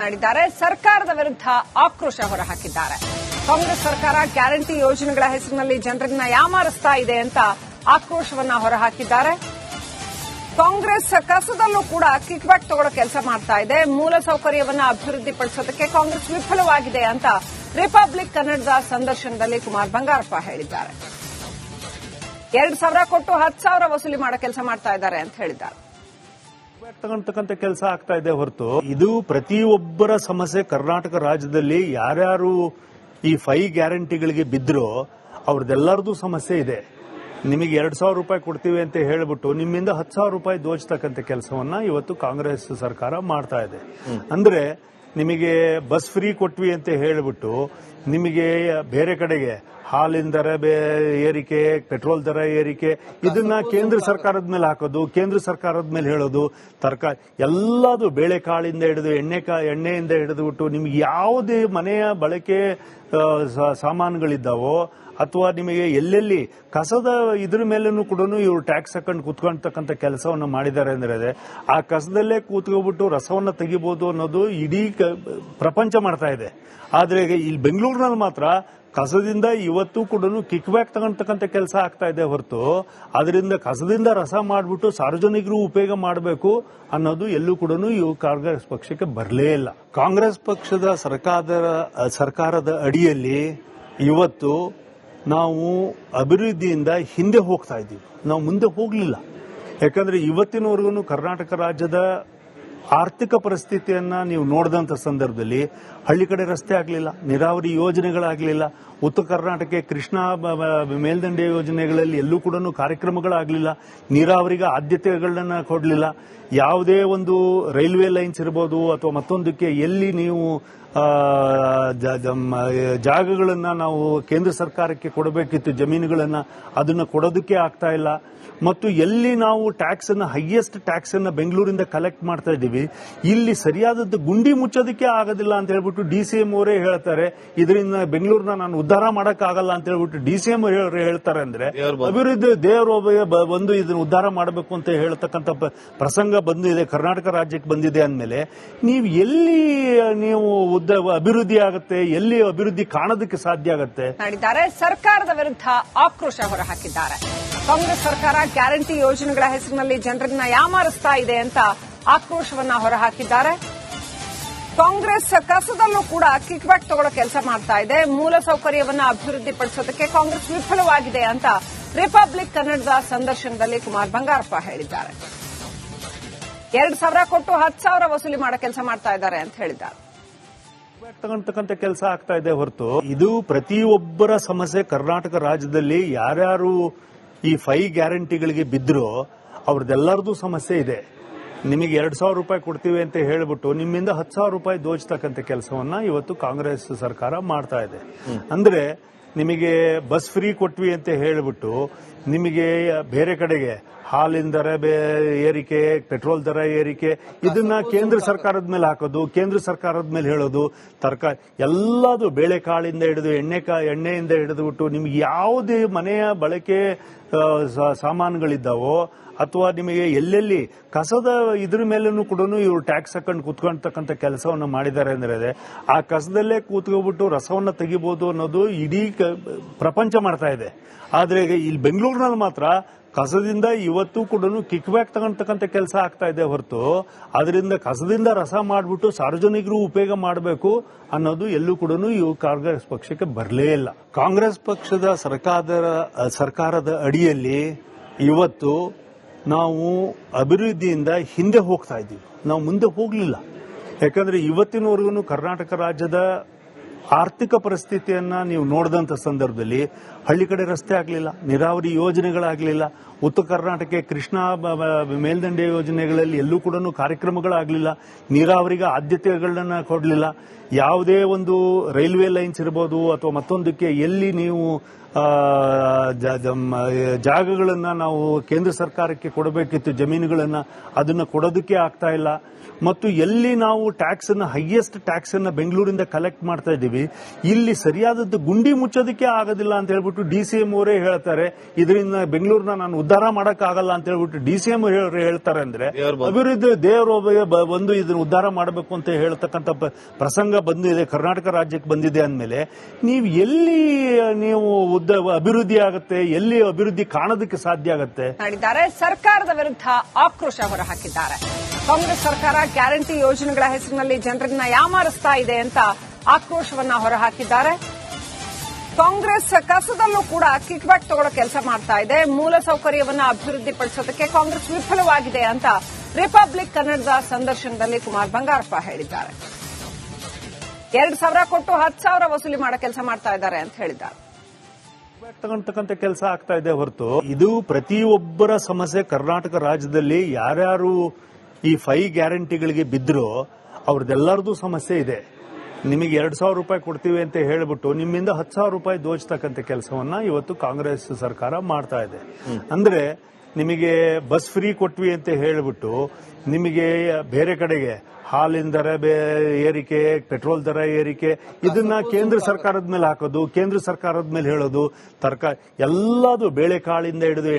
ಮಾಡಿದ್ದಾರೆ. ಸರ್ಕಾರದ ವಿರುದ್ಧ ಆಕ್ರೋಶ ಹೊರಹಾಕಿದ್ದಾರೆ. ಕಾಂಗ್ರೆಸ್ ಸರ್ಕಾರ ಗ್ಯಾರಂಟಿ ಯೋಜನೆಗಳ ಹೆಸರಿನಲ್ಲಿ ಜನರನ್ನ ಯಾಮಾರಿಸ್ತಾ ಇದೆ ಅಂತ ಆಕ್ರೋಶವನ್ನ ಹೊರಹಾಕಿದ್ದಾರೆ. ಕಾಂಗ್ರೆಸ್ ಕಸದಲ್ಲೂ ಕೂಡ ಕಿಕ್ ಬ್ಯಾಕ್ ತಗೊಳ್ಳೋ ಕೆಲಸ ಮಾಡ್ತಾ ಇದೆ. ಮೂಲಸೌಕರ್ಯವನ್ನ ಅಭಿವೃದ್ಧಿಪಡಿಸೋದಕ್ಕೆ ಕಾಂಗ್ರೆಸ್ ವಿಫಲವಾಗಿದೆ ಅಂತ ರಿಪಬ್ಲಿಕ್ ಕನ್ನಡದ ಸಂದರ್ಶನದಲ್ಲಿ ಕುಮಾರ್ ಬಂಗಾರಪ್ಪ ಹೇಳಿದ್ದಾರೆ. 2,000 ಕೊಟ್ಟು 10,000 ವಸೂಲಿ ಮಾಡೋ ಕೆಲಸ ಮಾಡ್ತಾ ಇದ್ದಾರೆ ಅಂತ ಹೇಳಿದ್ದಾರೆ. ತಗೊಂತಕ್ಕಂಥ ಕೆಲಸ ಆಗ್ತಾ ಇದೆ ಹೊರತು ಇದು ಪ್ರತಿಯೊಬ್ಬರ ಸಮಸ್ಯೆ. ಕರ್ನಾಟಕ ರಾಜ್ಯದಲ್ಲಿ ಯಾರ್ಯಾರು ಈ 5 ಗ್ಯಾರಂಟಿಗಳಿಗೆ ಬಿದ್ರೋ ಅವ್ರದ್ದೆಲ್ಲರದು ಸಮಸ್ಯೆ ಇದೆ. ನಿಮಗೆ 2,000 ರೂಪಾಯಿ ಕೊಡ್ತೀವಿ ಅಂತ ಹೇಳಿಬಿಟ್ಟು ನಿಮ್ಮಿಂದ 10,000 ರೂಪಾಯಿ ದೋಚತಕ್ಕಂಥ ಕೆಲಸವನ್ನ ಇವತ್ತು ಕಾಂಗ್ರೆಸ್ ಸರ್ಕಾರ ಮಾಡ್ತಾ ಇದೆ. ಅಂದ್ರೆ ನಿಮಗೆ ಬಸ್ ಫ್ರೀ ಕೊಟ್ವಿ ಅಂತ ಹೇಳಿಬಿಟ್ಟು ನಿಮಗೆ ಬೇರೆ ಕಡೆಗೆ ಹಾಲಿನ ದರ ಏರಿಕೆ, ಪೆಟ್ರೋಲ್ ದರ ಏರಿಕೆ, ಇದನ್ನ ಕೇಂದ್ರ ಸರ್ಕಾರದ ಮೇಲೆ ಹಾಕೋದು, ಕೇಂದ್ರ ಸರ್ಕಾರದ ಮೇಲೆ ಹೇಳೋದು, ತರಕಾರಿ ಎಲ್ಲದು ಬೇಳೆಕಾಳಿಂದ ಹಿಡಿದು ಎಣ್ಣೆಯಿಂದ ಹಿಡಿದುಬಿಟ್ಟು ನಿಮಗೆ ಯಾವುದೇ ಮನೆಯ ಬಳಕೆ ಸಾಮಾನುಗಳಿದ್ದಾವೋ ಅಥವಾ ನಿಮಗೆ ಎಲ್ಲೆಲ್ಲಿ ಕಸದ ಇದ್ರ ಮೇಲೂ ಕೂಡ ಇವರು ಟ್ಯಾಕ್ಸ್ ಹಾಕೊಂಡು ಕೂತ್ಕೊಳ್ತಕ್ಕಂಥ ಕೆಲಸವನ್ನು ಮಾಡಿದ್ದಾರೆ ಅಂದ್ರೆ ಆ ಕಸದಲ್ಲೇ ಕೂತ್ಕೊಬಿಟ್ಟು ರಸವನ್ನ ತೆಗಿಬಹುದು ಅನ್ನೋದು ಇಡೀ ಪ್ರಪಂಚ ಮಾಡ್ತಾ ಇದೆ. ಆದ್ರೆ ಇಲ್ಲಿ ಬೆಂಗಳೂರಿನಲ್ಲಿ ಮಾತ್ರ ಕಸದಿಂದ ಇವತ್ತು ಕೂಡ ಕಿಕ್ ಬ್ಯಾಕ್ ತಗೊಳ್ತಕ್ಕಂಥ ಕೆಲಸ ಆಗ್ತಾ ಇದೆ ಹೊರತು ಅದರಿಂದ ಕಸದಿಂದ ರಸ ಮಾಡಿಬಿಟ್ಟು ಸಾರ್ವಜನಿಕರು ಉಪಯೋಗ ಮಾಡಬೇಕು ಅನ್ನೋದು ಎಲ್ಲೂ ಕೂಡ ಕಾಂಗ್ರೆಸ್ ಪಕ್ಷಕ್ಕೆ ಬರಲೇ ಇಲ್ಲ. ಕಾಂಗ್ರೆಸ್ ಪಕ್ಷದ ಸರ್ಕಾರದ ಅಡಿಯಲ್ಲಿ ಇವತ್ತು ನಾವು ಅಭಿವೃದ್ಧಿಯಿಂದ ಹಿಂದೆ ಹೋಗ್ತಾ ಇದ್ದೀವಿ, ನಾವು ಮುಂದೆ ಹೋಗಲಿಲ್ಲ. ಯಾಕಂದ್ರೆ ಇವತ್ತಿನವರೆಗೂ ಕರ್ನಾಟಕ ರಾಜ್ಯದ ಆರ್ಥಿಕ ಪರಿಸ್ಥಿತಿಯನ್ನ ನೀವು ನೋಡಿದಂತ ಸಂದರ್ಭದಲ್ಲಿ ಹಳ್ಳಿ ಕಡೆ ರಸ್ತೆ ಆಗಲಿಲ್ಲ, ನೀರಾವರಿ ಯೋಜನೆಗಳಾಗಲಿಲ್ಲ, ಉತ್ತರ ಕರ್ನಾಟಕಕ್ಕೆ ಕೃಷ್ಣಾ ಮೇಲ್ದಂಡೆ ಯೋಜನೆಗಳಲ್ಲಿ ಎಲ್ಲೂ ಕೂಡ ಕಾರ್ಯಕ್ರಮಗಳಾಗಲಿಲ್ಲ, ನೀರಾವರಿಗೆ ಆದ್ಯತೆಗಳನ್ನ ಕೊಡಲಿಲ್ಲ. ಯಾವುದೇ ಒಂದು ರೈಲ್ವೆ ಲೈನ್ಸ್ ಇರಬಹುದು ಅಥವಾ ಮತ್ತೊಂದಕ್ಕೆ ಎಲ್ಲಿ ನೀವು ಜಾಗಗಳನ್ನ ನಾವು ಕೇಂದ್ರ ಸರ್ಕಾರಕ್ಕೆ ಕೊಡಬೇಕಿತ್ತು, ಜಮೀನುಗಳನ್ನ ಅದನ್ನ ಕೊಡೋದಕ್ಕೆ ಆಗ್ತಾ ಇಲ್ಲ. ಮತ್ತು ಎಲ್ಲಿ ನಾವು ಟ್ಯಾಕ್ಸ್ ಅನ್ನ ಹೈಯೆಸ್ಟ್ ಟ್ಯಾಕ್ಸ್ ಅನ್ನ ಬೆಂಗಳೂರಿಂದ ಕಲೆಕ್ಟ್ ಮಾಡ್ತಾ ಇದ್ದೀವಿ, ಇಲ್ಲಿ ಸರಿಯಾದದ್ದು ಗುಂಡಿ ಮುಚ್ಚೋದಕ್ಕೆ ಆಗೋದಿಲ್ಲ ಅಂತ ಹೇಳ್ಬಿಟ್ಟು DCM ಅವರೇ ಹೇಳ್ತಾರೆ. ಇದರಿಂದ ಬೆಂಗಳೂರಿನ ನಾನು ಉದ್ಧಾರ ಮಾಡಕ್ಕಾಗಲ್ಲ ಅಂತ ಹೇಳ್ಬಿಟ್ಟು DCM ಹೇಳ್ತಾರೆ. ಅಂದ್ರೆ ಅಭಿವೃದ್ಧಿ ದೇವರು ಬಂದು ಇದನ್ನ ಉದ್ಧಾರ ಮಾಡಬೇಕು ಅಂತ ಹೇಳ್ತಕ್ಕಂಥ ಪ್ರಸಂಗ ಬಂದಿದೆ, ಕರ್ನಾಟಕ ರಾಜ್ಯಕ್ಕೆ ಬಂದಿದೆ ಅಂದ್ಮೇಲೆ ನೀವು ಎಲ್ಲಿ ನೀವು ಅಭಿವೃದ್ಧಿ ಆಗುತ್ತೆ, ಎಲ್ಲಿ ಅಭಿವೃದ್ಧಿ ಕಾಣೋದಕ್ಕೆ ಸಾಧ್ಯ ಆಗುತ್ತೆ. ಮಾಡಿದ್ದಾರೆ. ಸರ್ಕಾರದ ವಿರುದ್ಧ ಆಕ್ರೋಶ ಹೊರಹಾಕಿದ್ದಾರೆ. ಕಾಂಗ್ರೆಸ್ ಸರ್ಕಾರ ಗ್ಯಾರಂಟಿ ಯೋಜನೆಗಳ ಹೆಸರಿನಲ್ಲಿ ಜನರನ್ನ ಯಾಮಾರಿಸ್ತಾ ಇದೆ ಅಂತ ಆಕ್ರೋಶವನ್ನ ಹೊರಹಾಕಿದ್ದಾರೆ. ಕಾಂಗ್ರೆಸ್ ಕಸದಲ್ಲೂ ಕೂಡ ಕಿಕ್ ಬ್ಯಾಕ್ ತಗೊಳ್ಳೋ ಕೆಲಸ ಮಾಡ್ತಾ ಇದೆ. ಮೂಲಸೌಕರ್ಯವನ್ನ ಅಭಿವೃದ್ಧಿಪಡಿಸೋದಕ್ಕೆ ಕಾಂಗ್ರೆಸ್ ವಿಫಲವಾಗಿದೆ ಅಂತ ರಿಪಬ್ಲಿಕ್ ಕನ್ನಡದ ಸಂದರ್ಶನದಲ್ಲಿ ಕುಮಾರ್ ಬಂಗಾರಪ್ಪ ಹೇಳಿದ್ದಾರೆ. 2,000 ಕೊಟ್ಟು 10,000 ವಸೂಲಿ ಮಾಡೋ ಕೆಲಸ ಮಾಡ್ತಾ ಇದ್ದಾರೆ ಅಂತ ಹೇಳಿದ್ದಾರೆ. ತಗೊಂತಕ್ಕಂಥ ಕೆಲಸ ಆಗ್ತಾ ಇದೆ ಹೊರತು ಇದು ಪ್ರತಿಯೊಬ್ಬರ ಸಮಸ್ಯೆ. ಕರ್ನಾಟಕ ರಾಜ್ಯದಲ್ಲಿ ಯಾರ್ಯಾರು ಈ 5 ಗ್ಯಾರಂಟಿಗಳಿಗೆ ಬಿದ್ರೋ ಅವ್ರದ್ದೆಲ್ಲರದು ಸಮಸ್ಯೆ ಇದೆ. ನಿಮಗೆ 2,000 ರೂಪಾಯಿ ಕೊಡ್ತೀವಿ ಅಂತ ಹೇಳಿಬಿಟ್ಟು ನಿಮ್ಮಿಂದ 10,000 ರೂಪಾಯಿ ದೋಚತಕ್ಕಂಥ ಕೆಲಸವನ್ನ ಇವತ್ತು ಕಾಂಗ್ರೆಸ್ ಸರ್ಕಾರ ಮಾಡ್ತಾ ಇದೆ. ಅಂದ್ರೆ ನಿಮಗೆ ಬಸ್ ಫ್ರೀ ಕೊಟ್ವಿ ಅಂತ ಹೇಳಿಬಿಟ್ಟು ನಿಮಗೆ ಬೇರೆ ಕಡೆಗೆ ಹಾಲಿನ ದರ ಏರಿಕೆ, ಪೆಟ್ರೋಲ್ ದರ ಏರಿಕೆ, ಇದನ್ನ ಕೇಂದ್ರ ಸರ್ಕಾರದ ಮೇಲೆ ಹಾಕೋದು, ಕೇಂದ್ರ ಸರ್ಕಾರದ ಮೇಲೆ ಹೇಳೋದು, ತರಕಾರಿ ಎಲ್ಲದು ಬೇಳೆಕಾಳಿಂದ ಹಿಡಿದು ಎಣ್ಣೆಯಿಂದ ಹಿಡಿದುಬಿಟ್ಟು ನಿಮಗೆ ಯಾವುದೇ ಮನೆಯ ಬಳಕೆ ಸಾಮಾನುಗಳಿದ್ದಾವೋ ಅಥವಾ ನಿಮಗೆ ಎಲ್ಲೆಲ್ಲಿ ಕಸದ ಇದ್ರ ಮೇಲೂ ಕೂಡ ಇವರು ಟ್ಯಾಕ್ಸ್ ಹಾಕೊಂಡು ಕೂತ್ಕೊಳ್ತಕ್ಕಂಥ ಕೆಲಸವನ್ನು ಮಾಡಿದ್ದಾರೆ ಅಂದ್ರೆ ಆ ಕಸದಲ್ಲೇ ಕೂತ್ಕೊಬಿಟ್ಟು ರಸವನ್ನ ತೆಗಿಬಹುದು ಅನ್ನೋದು ಇಡೀ ಪ್ರಪಂಚ ಮಾಡ್ತಾ ಇದೆ. ಆದ್ರೆ ಇಲ್ಲಿ ಬೆಂಗಳೂರಿನಲ್ಲಿ ಮಾತ್ರ ಕಸದಿಂದ ಇವತ್ತು ಕೂಡ ಕಿಕ್ ಬ್ಯಾಕ್ ತಗೊಳ್ತಕ್ಕಂಥ ಕೆಲಸ ಆಗ್ತಾ ಇದೆ ಹೊರತು ಅದರಿಂದ ಕಸದಿಂದ ರಸ ಮಾಡಿಬಿಟ್ಟು ಸಾರ್ವಜನಿಕರು ಉಪಯೋಗ ಮಾಡಬೇಕು ಅನ್ನೋದು ಎಲ್ಲೂ ಕೂಡ ಕಾಂಗ್ರೆಸ್ ಪಕ್ಷಕ್ಕೆ ಬರಲೇ ಇಲ್ಲ. ಕಾಂಗ್ರೆಸ್ ಪಕ್ಷದ ಸರ್ಕಾರದ ಅಡಿಯಲ್ಲಿ ಇವತ್ತು ನಾವು ಅಭಿವೃದ್ಧಿಯಿಂದ ಹಿಂದೆ ಹೋಗ್ತಾ ಇದ್ದೀವಿ, ನಾವು ಮುಂದೆ ಹೋಗಲಿಲ್ಲ. ಯಾಕಂದ್ರೆ ಇವತ್ತಿನವರೆಗೂ ಕರ್ನಾಟಕ ರಾಜ್ಯದ ಆರ್ಥಿಕ ಪರಿಸ್ಥಿತಿಯನ್ನ ನೀವು ನೋಡಿದಂತ ಸಂದರ್ಭದಲ್ಲಿ ಹಳ್ಳಿ ಕಡೆ ರಸ್ತೆ ಆಗಲಿಲ್ಲ, ನೀರಾವರಿ ಯೋಜನೆಗಳಾಗಲಿಲ್ಲ, ಉತ್ತರ ಕರ್ನಾಟಕಕ್ಕೆ ಕೃಷ್ಣಾ ಮೇಲ್ದಂಡೆ ಯೋಜನೆಗಳಲ್ಲಿ ಎಲ್ಲೂ ಕೂಡ ಕಾರ್ಯಕ್ರಮಗಳಾಗಲಿಲ್ಲ, ನೀರಾವರಿಗೆ ಆದ್ಯತೆಗಳನ್ನ ಕೊಡಲಿಲ್ಲ, ಯಾವುದೇ ಒಂದು ರೈಲ್ವೆ ಲೈನ್ಸ್ ಇರಬಹುದು ಅಥವಾ ಮತ್ತೊಂದಕ್ಕೆ ಎಲ್ಲಿ ನೀವು ಜಾಗಗಳನ್ನ ನಾವು ಕೇಂದ್ರ ಸರ್ಕಾರಕ್ಕೆ ಕೊಡಬೇಕಿತ್ತು, ಜಮೀನುಗಳನ್ನ ಅದನ್ನ ಕೊಡೋದಕ್ಕೆ ಆಗ್ತಾ ಇಲ್ಲ. ಮತ್ತು ಎಲ್ಲಿ ನಾವು ಟ್ಯಾಕ್ಸ್ ಅನ್ನ ಹೈಯೆಸ್ಟ್ ಟ್ಯಾಕ್ಸ್ ಅನ್ನ ಬೆಂಗಳೂರಿಂದ ಕಲೆಕ್ಟ್ ಮಾಡ್ತಾ ಇದ್ದೀವಿ, ಇಲ್ಲಿ ಸರಿಯಾದದ್ದು ಗುಂಡಿ ಮುಚ್ಚೋದಕ್ಕೆ ಆಗೋದಿಲ್ಲ ಅಂತ ಹೇಳ್ಬಿಟ್ಟು DCM ಅವರೇ ಹೇಳ್ತಾರೆ. ಇದರಿಂದ ಬೆಂಗಳೂರನ್ನ ನಾನು ಉದ್ಧಾರ ಮಾಡಕ್ ಆಗಲ್ಲ ಅಂತ ಹೇಳ್ಬಿಟ್ಟು DCM ಹೇಳ್ತಾರೆ. ಅಂದ್ರೆ ಅಭಿವೃದ್ಧಿ ದೇವರು ಬಂದು ಇದನ್ನ ಉದ್ಧಾರ ಮಾಡಬೇಕು ಅಂತ ಹೇಳ್ತಕ್ಕಂಥ ಪ್ರಸಂಗ ಬಂದಿದೆ, ಕರ್ನಾಟಕ ರಾಜ್ಯಕ್ಕೆ ಬಂದಿದೆ ಅಂದ್ಮೇಲೆ ನೀವು ಎಲ್ಲಿ ನೀವು ಅಭಿವೃದ್ಧಿ ಆಗುತ್ತೆ, ಎಲ್ಲಿ ಅಭಿವೃದ್ಧಿ ಕಾಣೋದಕ್ಕೆ ಸಾಧ್ಯ ಆಗುತ್ತೆ? ಮಾಡಿದ್ದಾರೆ. ಸರ್ಕಾರದ ವಿರುದ್ಧ ಆಕ್ರೋಶ ಹೊರಹಾಕಿದ್ದಾರೆ. ಕಾಂಗ್ರೆಸ್ ಸರ್ಕಾರ ಗ್ಯಾರಂಟಿ ಯೋಜನೆಗಳ ಹೆಸರಿನಲ್ಲಿ ಜನರನ್ನ ಯಾಮಾರಿಸ್ತಾ ಇದೆ ಅಂತ ಆಕ್ರೋಶವನ್ನ ಹೊರಹಾಕಿದ್ದಾರೆ. ಕಾಂಗ್ರೆಸ್ ಕಸದಲ್ಲೂ ಕೂಡ ಕಿಕ್ ಬ್ಯಾಕ್ ತಗೊಳ್ಳೋ ಕೆಲಸ ಮಾಡ್ತಾ ಇದೆ. ಮೂಲಸೌಕರ್ಯವನ್ನ ಅಭಿವೃದ್ಧಿಪಡಿಸೋದಕ್ಕೆ ಕಾಂಗ್ರೆಸ್ ವಿಫಲವಾಗಿದೆ ಅಂತ ರಿಪಬ್ಲಿಕ್ ಕನ್ನಡದ ಸಂದರ್ಶನದಲ್ಲಿ ಕುಮಾರ್ ಬಂಗಾರಪ್ಪ ಹೇಳಿದ್ದಾರೆ. 2,000 ಕೊಟ್ಟು 10,000 ವಸೂಲಿ ಮಾಡೋ ಕೆಲಸ ಮಾಡ್ತಾ ಇದ್ದಾರೆ ಅಂತ ಹೇಳಿದ್ದಾರೆ. ತಗೊಂತಕ್ಕಂಥ ಕೆಲಸ ಆಗ್ತಾ ಇದೆ ಹೊರತು ಇದು ಪ್ರತಿಯೊಬ್ಬರ ಸಮಸ್ಯೆ. ಕರ್ನಾಟಕ ರಾಜ್ಯದಲ್ಲಿ ಯಾರ್ಯಾರು ಈ 5 ಗ್ಯಾರಂಟಿಗಳಿಗೆ ಬಿದ್ರೋ ಅವ್ರದ್ದೆಲ್ಲರದು ಸಮಸ್ಯೆ ಇದೆ. ನಿಮಗೆ 2,000 ರೂಪಾಯಿ ಕೊಡ್ತೀವಿ ಅಂತ ಹೇಳ್ಬಿಟ್ಟು ನಿಮ್ಮಿಂದ 10,000 ರೂಪಾಯಿ ದೋಚತಕ್ಕಂಥ ಕೆಲಸವನ್ನ ಇವತ್ತು ಕಾಂಗ್ರೆಸ್ ಸರ್ಕಾರ ಮಾಡ್ತಾ ಇದೆ. ಅಂದ್ರೆ ನಿಮಗೆ ಬಸ್ ಫ್ರೀ ಕೊಟ್ವಿ ಅಂತ ಹೇಳ್ಬಿಟ್ಟು ನಿಮಗೆ ಬೇರೆ ಕಡೆಗೆ ಹಾಲಿನ ದರ ಏರಿಕೆ, ಪೆಟ್ರೋಲ್ ದರ ಏರಿಕೆ, ಇದನ್ನ ಕೇಂದ್ರ ಸರ್ಕಾರದ ಮೇಲೆ ಹಾಕೋದು, ಕೇಂದ್ರ ಸರ್ಕಾರದ ಮೇಲೆ ಹೇಳೋದು, ತರಕಾರಿ ಎಲ್ಲದು ಬೇಳೆಕಾಳಿಂದ ಹಿಡಿದು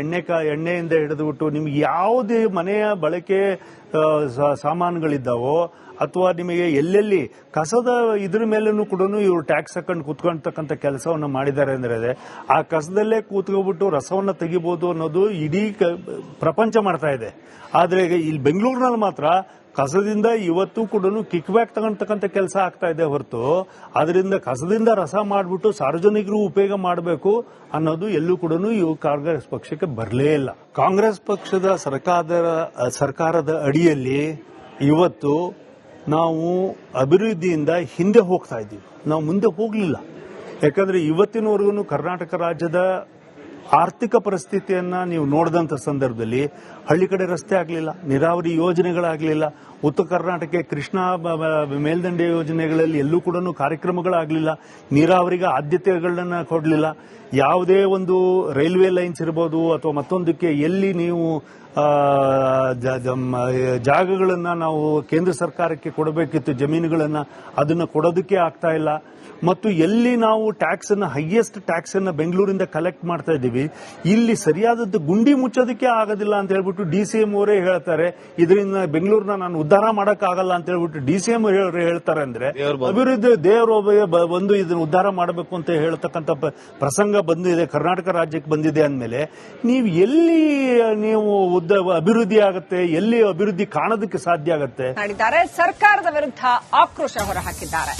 ಎಣ್ಣೆಯಿಂದ ಹಿಡಿದುಬಿಟ್ಟು ನಿಮ್ಗೆ ಯಾವುದೇ ಮನೆಯ ಬಳಕೆ ಸಾಮಾನುಗಳಿದ್ದಾವೋ ಅಥವಾ ನಿಮಗೆ ಎಲ್ಲೆಲ್ಲಿ ಕಸದ ಇದ್ರ ಮೇಲೂ ಕೂಡ ಇವರು ಟ್ಯಾಕ್ಸ್ ಹಾಕೊಂಡು ಕೂತ್ಕೊಳ್ತಕ್ಕಂಥ ಕೆಲಸವನ್ನ ಮಾಡಿದ್ದಾರೆ ಅಂದ್ರೆ ಆ ಕಸದಲ್ಲೇ ಕೂತ್ಕೊಬಿಟ್ಟು ರಸವನ್ನ ತೆಗಿಬಹುದು ಅನ್ನೋದು ಇಡೀ ಪ್ರಪಂಚ ಮಾಡ್ತಾ ಇದೆ. ಆದ್ರೆ ಇಲ್ಲಿ ಬೆಂಗಳೂರಿನಲ್ಲಿ ಮಾತ್ರ ಕಸದಿಂದ ಇವತ್ತು ಕೂಡ ಕಿಕ್ ಬ್ಯಾಕ್ ತಗೊಳ್ತಕ್ಕಂಥ ಕೆಲಸ ಆಗ್ತಾ ಇದೆ ಹೊರತು ಅದರಿಂದ ಕಸದಿಂದ ರಸ ಮಾಡಿಬಿಟ್ಟು ಸಾರ್ವಜನಿಕರು ಉಪಯೋಗ ಮಾಡಬೇಕು ಅನ್ನೋದು ಎಲ್ಲೂ ಕೂಡ ಇವು ಕಾಂಗ್ರೆಸ್ ಪಕ್ಷಕ್ಕೆ ಬರಲೇ ಇಲ್ಲ. ಕಾಂಗ್ರೆಸ್ ಪಕ್ಷದ ಸರ್ಕಾರದ ಅಡಿಯಲ್ಲಿ ಇವತ್ತು ನಾವು ಅಭಿವೃದ್ಧಿಯಿಂದ ಹಿಂದೆ ಹೋಗ್ತಾ ಇದ್ದೀವಿ, ನಾವು ಮುಂದೆ ಹೋಗಲಿಲ್ಲ. ಯಾಕಂದ್ರೆ ಇವತ್ತಿನವರೆಗೂ ಕರ್ನಾಟಕ ರಾಜ್ಯದ ಆರ್ಥಿಕ ಪರಿಸ್ಥಿತಿಯನ್ನ ನೀವು ನೋಡಿದಂತ ಸಂದರ್ಭದಲ್ಲಿ ಹಳ್ಳಿ ಕಡೆ ರಸ್ತೆ ಆಗಲಿಲ್ಲ, ನೀರಾವರಿ ಯೋಜನೆಗಳಾಗಲಿಲ್ಲ, ಉತ್ತರ ಕರ್ನಾಟಕ ಕೃಷ್ಣಾ ಮೇಲ್ದಂಡೆ ಯೋಜನೆಗಳಲ್ಲಿ ಎಲ್ಲೂ ಕೂಡ ಕಾರ್ಯಕ್ರಮಗಳಾಗಲಿಲ್ಲ, ನೀರಾವರಿಗೆ ಆದ್ಯತೆಗಳನ್ನ ಕೊಡಲಿಲ್ಲ. ಯಾವುದೇ ಒಂದು ರೈಲ್ವೆ ಲೈನ್ಸ್ ಇರಬಹುದು ಅಥವಾ ಮತ್ತೊಂದಕ್ಕೆ ಎಲ್ಲಿ ನೀವು ಜಾಗಗಳನ್ನ ನಾವು ಕೇಂದ್ರ ಸರ್ಕಾರಕ್ಕೆ ಕೊಡಬೇಕಿತ್ತು, ಜಮೀನುಗಳನ್ನ ಅದನ್ನ ಕೊಡೋದಕ್ಕೆ ಆಗ್ತಾ ಇಲ್ಲ. ಮತ್ತು ಎಲ್ಲಿ ನಾವು ಟ್ಯಾಕ್ಸ್ ಅನ್ನ ಹೈಯೆಸ್ಟ್ ಟ್ಯಾಕ್ಸ್ ಅನ್ನ ಬೆಂಗಳೂರಿಂದ ಕಲೆಕ್ಟ್ ಮಾಡ್ತಾ ಇದ್ದೀವಿ, ಇಲ್ಲಿ ಸರಿಯಾದದ್ದು ಗುಂಡಿ ಮುಚ್ಚೋದಕ್ಕೆ ಆಗೋದಿಲ್ಲ ಅಂತ ಹೇಳ್ಬಿಟ್ಟು DCM ಅವರೇ ಹೇಳ್ತಾರೆ. ಇದರಿಂದ ಬೆಂಗಳೂರನ್ನ ನಾನು ಉದ್ಧಾರ ಮಾಡಕ್ ಆಗಲ್ಲ ಅಂತ ಹೇಳ್ಬಿಟ್ಟು DCM ಹೇಳ್ತಾರೆ. ಅಂದ್ರೆ ಅಭಿವೃದ್ಧಿ ದೇವರು ಬಂದು ಇದನ್ನ ಉದ್ಧಾರ ಮಾಡಬೇಕು ಅಂತ ಹೇಳ್ತಕ್ಕಂಥ ಪ್ರಸಂಗ ಬಂದಿದೆ, ಕರ್ನಾಟಕ ರಾಜ್ಯಕ್ಕೆ ಬಂದಿದೆ ಅಂದ್ಮೇಲೆ ನೀವು ಎಲ್ಲಿ ನೀವು ಅಭಿವೃದ್ಧಿ ಆಗುತ್ತೆ, ಎಲ್ಲಿ ಅಭಿವೃದ್ಧಿ ಕಾಣೋದಕ್ಕೆ ಸಾಧ್ಯ ಆಗುತ್ತೆ? ಮಾಡಿದ್ದಾರೆ. ಸರ್ಕಾರದ ವಿರುದ್ಧ ಆಕ್ರೋಶ ಹೊರಹಾಕಿದ್ದಾರೆ.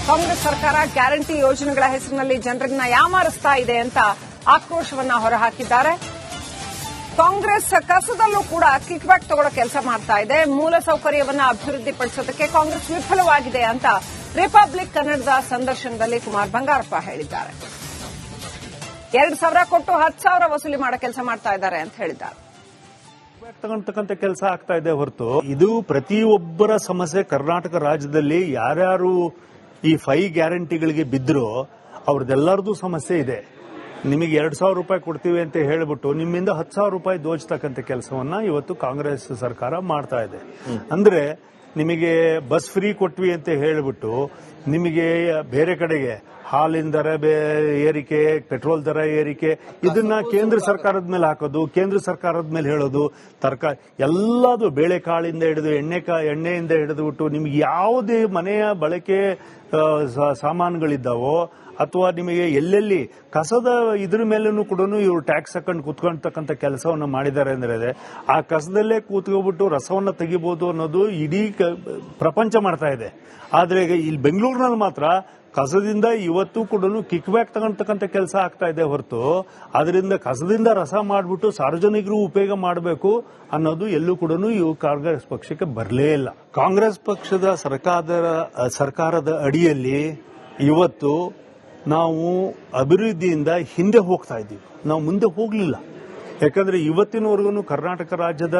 ಕಾಂಗ್ರೆಸ್ ಸರ್ಕಾರ ಗ್ಯಾರಂಟಿ ಯೋಜನೆಗಳ ಹೆಸರಿನಲ್ಲಿ ಜನರನ್ನ ಯಾಮಾರಿಸ್ತಾ ಇದೆ ಅಂತ ಆಕ್ರೋಶವನ್ನ ಹೊರಹಾಕಿದ್ದಾರೆ. ಕಾಂಗ್ರೆಸ್ ಕಸದಲ್ಲೂ ಕೂಡ ಕಿಕ್ ಬ್ಯಾಕ್ ತಗೊಳ್ಳೋ ಕೆಲಸ ಮಾಡ್ತಾ ಇದೆ. ಮೂಲಸೌಕರ್ಯವನ್ನ ಅಭಿವೃದ್ಧಿಪಡಿಸೋದಕ್ಕೆ ಕಾಂಗ್ರೆಸ್ ವಿಫಲವಾಗಿದೆ ಅಂತ ರಿಪಬ್ಲಿಕ್ ಕನ್ನಡದ ಸಂದರ್ಶನದಲ್ಲಿ ಕುಮಾರ್ ಬಂಗಾರಪ್ಪ ಹೇಳಿದ್ದಾರೆ. 2,000 ಕೊಟ್ಟು 10,000 ವಸೂಲಿ ಮಾಡೋ ಕೆಲಸ ಮಾಡ್ತಾ ಇದ್ದಾರೆ ಅಂತ ಹೇಳಿದ್ದಾರೆ. ತಗೊಂತಕ್ಕಂಥ ಕೆಲಸ ಆಗ್ತಾ ಇದೆ ಹೊರತು ಇದು ಪ್ರತಿಯೊಬ್ಬರ ಸಮಸ್ಯೆ. ಕರ್ನಾಟಕ ರಾಜ್ಯದಲ್ಲಿ ಯಾರ್ಯಾರು ಈ 5 ಗ್ಯಾರಂಟಿಗಳಿಗೆ ಬಿದ್ರೋ ಅವ್ರದ್ದೆಲ್ಲರದು ಸಮಸ್ಯೆ ಇದೆ. ನಿಮಗೆ 2,000 ರೂಪಾಯಿ ಕೊಡ್ತೀವಿ ಅಂತ ಹೇಳ್ಬಿಟ್ಟು ನಿಮ್ಮಿಂದ 10,000 ರೂಪಾಯಿ ದೋಚತಕ್ಕಂಥ ಕೆಲಸವನ್ನ ಇವತ್ತು ಕಾಂಗ್ರೆಸ್ ಸರ್ಕಾರ ಮಾಡ್ತಾ ಇದೆ. ಅಂದ್ರೆ ನಿಮಗೆ ಬಸ್ ಫ್ರೀ ಕೊಟ್ವಿ ಅಂತ ಹೇಳ್ಬಿಟ್ಟು ನಿಮಗೆ ಬೇರೆ ಕಡೆಗೆ ಹಾಲಿನ ದರ ಏರಿಕೆ, ಪೆಟ್ರೋಲ್ ದರ ಏರಿಕೆ, ಇದನ್ನ ಕೇಂದ್ರ ಸರ್ಕಾರದ ಮೇಲೆ ಹಾಕೋದು, ಕೇಂದ್ರ ಸರ್ಕಾರದ ಮೇಲೆ ಹೇಳೋದು, ತರಕಾರಿ ಎಲ್ಲದು ಬೇಳೆಕಾಳಿಂದ ಹಿಡಿದು ಎಣ್ಣೆಯಿಂದ ಹಿಡಿದುಬಿಟ್ಟು ನಿಮ್ಗೆ ಯಾವುದೇ ಮನೆಯ ಬಳಕೆ ಸಾಮಾನುಗಳಿದ್ದಾವೋ ಅಥವಾ ನಿಮಗೆ ಎಲ್ಲೆಲ್ಲಿ ಕಸದ ಇದ್ರ ಮೇಲೂ ಕೂಡ ಇವರು ಟ್ಯಾಕ್ಸ್ ಹಾಕೊಂಡು ಕೂತ್ಕೊಳ್ತಕ್ಕಂಥ ಕೆಲಸವನ್ನ ಮಾಡಿದ್ದಾರೆ ಅಂದ್ರೆ ಆ ಕಸದಲ್ಲೇ ಕೂತ್ಕೊಬಿಟ್ಟು ರಸವನ್ನ ತೆಗಿಬಹುದು ಅನ್ನೋದು ಇಡೀ ಪ್ರಪಂಚ ಮಾಡ್ತಾ ಇದೆ. ಆದ್ರೆ ಇಲ್ಲಿ ಬೆಂಗಳೂರಿನಲ್ಲಿ ಮಾತ್ರ ಕಸದಿಂದ ಇವತ್ತು ಕೂಡ ಕಿಕ್ ಬ್ಯಾಕ್ ತಗೊಳ್ತಕ್ಕಂಥ ಕೆಲಸ ಆಗ್ತಾ ಇದೆ ಹೊರತು ಅದರಿಂದ ಕಸದಿಂದ ರಸ ಮಾಡಿಬಿಟ್ಟು ಸಾರ್ವಜನಿಕರು ಉಪಯೋಗ ಮಾಡಬೇಕು ಅನ್ನೋದು ಎಲ್ಲೂ ಕೂಡ ಇವು ಕಾಂಗ್ರೆಸ್ ಪಕ್ಷಕ್ಕೆ ಬರಲೇ ಇಲ್ಲ. ಕಾಂಗ್ರೆಸ್ ಪಕ್ಷದ ಸರ್ಕಾರದ ಅಡಿಯಲ್ಲಿ ಇವತ್ತು ನಾವು ಅಭಿವೃದ್ಧಿಯಿಂದ ಹಿಂದೆ ಹೋಗ್ತಾ ಇದ್ದೀವಿ, ನಾವು ಮುಂದೆ ಹೋಗಲಿಲ್ಲ. ಯಾಕಂದ್ರೆ ಇವತ್ತಿನವರೆಗೂ ಕರ್ನಾಟಕ ರಾಜ್ಯದ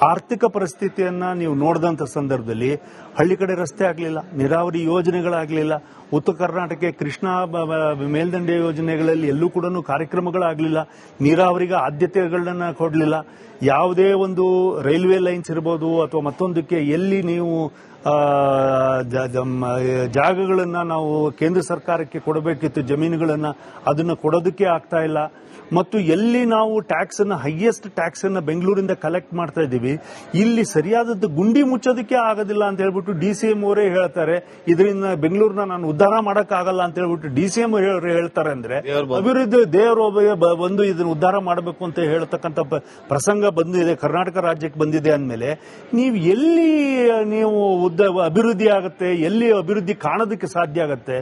ಆರ್ಥಿಕ ಪರಿಸ್ಥಿತಿಯನ್ನ ನೀವು ನೋಡಿದಂತ ಸಂದರ್ಭದಲ್ಲಿ ಹಳ್ಳಿ ಕಡೆ ರಸ್ತೆ ಆಗಲಿಲ್ಲ, ನೀರಾವರಿ ಯೋಜನೆಗಳಾಗಲಿಲ್ಲ, ಉತ್ತರ ಕರ್ನಾಟಕ ಕೃಷ್ಣಾ ಮೇಲ್ದಂಡೆ ಯೋಜನೆಗಳಲ್ಲಿ ಎಲ್ಲೂ ಕೂಡ ಕಾರ್ಯಕ್ರಮಗಳಾಗಲಿಲ್ಲ, ನೀರಾವರಿಗೆ ಆದ್ಯತೆಗಳನ್ನ ಕೊಡಲಿಲ್ಲ. ಯಾವುದೇ ಒಂದು ರೈಲ್ವೆ ಲೈನ್ಸ್ ಇರಬಹುದು ಅಥವಾ ಮತ್ತೊಂದಕ್ಕೆ ಎಲ್ಲಿ ನೀವು ಜಾಗಗಳನ್ನ ನಾವು ಕೇಂದ್ರ ಸರ್ಕಾರಕ್ಕೆ ಕೊಡಬೇಕಿತ್ತು, ಜಮೀನುಗಳನ್ನ, ಅದನ್ನ ಕೊಡೋದಕ್ಕೆ ಆಗ್ತಾ ಇಲ್ಲ. ಮತ್ತು ಎಲ್ಲಿ ನಾವು ಟ್ಯಾಕ್ಸ್ ಅನ್ನ ಹೈಯೆಸ್ಟ್ ಟ್ಯಾಕ್ಸ್ ಅನ್ನ ಬೆಂಗಳೂರಿಂದ ಕಲೆಕ್ಟ್ ಮಾಡ್ತಾ ಇದ್ದೀವಿ, ಇಲ್ಲಿ ಸರಿಯಾದದ್ದು ಗುಂಡಿ ಮುಚ್ಚೋದಕ್ಕೆ ಆಗೋದಿಲ್ಲ ಅಂತ ಹೇಳ್ಬಿಟ್ಟು DCM ಅವರೇ ಹೇಳ್ತಾರೆ. ಇದರಿಂದ ಬೆಂಗಳೂರನ್ನ ನಾನು ಉದ್ಧಾರ ಮಾಡಕ್ ಆಗಲ್ಲ ಅಂತ ಹೇಳ್ಬಿಟ್ಟು DCM ಹೇಳ್ತಾರೆ. ಅಂದ್ರೆ ಅಭಿವೃದ್ಧಿ ದೇವರು ಬಂದು ಇದನ್ನ ಉದ್ಧಾರ ಮಾಡಬೇಕು ಅಂತ ಹೇಳ್ತಕ್ಕಂಥ ಪ್ರಸಂಗ ಬಂದಿದೆ, ಕರ್ನಾಟಕ ರಾಜ್ಯಕ್ಕೆ ಬಂದಿದೆ ಅಂದಮೇಲೆ ನೀವು ಎಲ್ಲಿ ನೀವು ಅಭಿವೃದ್ಧಿ ಆಗುತ್ತೆ, ಎಲ್ಲಿ ಅಭಿವೃದ್ಧಿ ಕಾಣೋದಕ್ಕೆ ಸಾಧ್ಯ ಆಗುತ್ತೆ?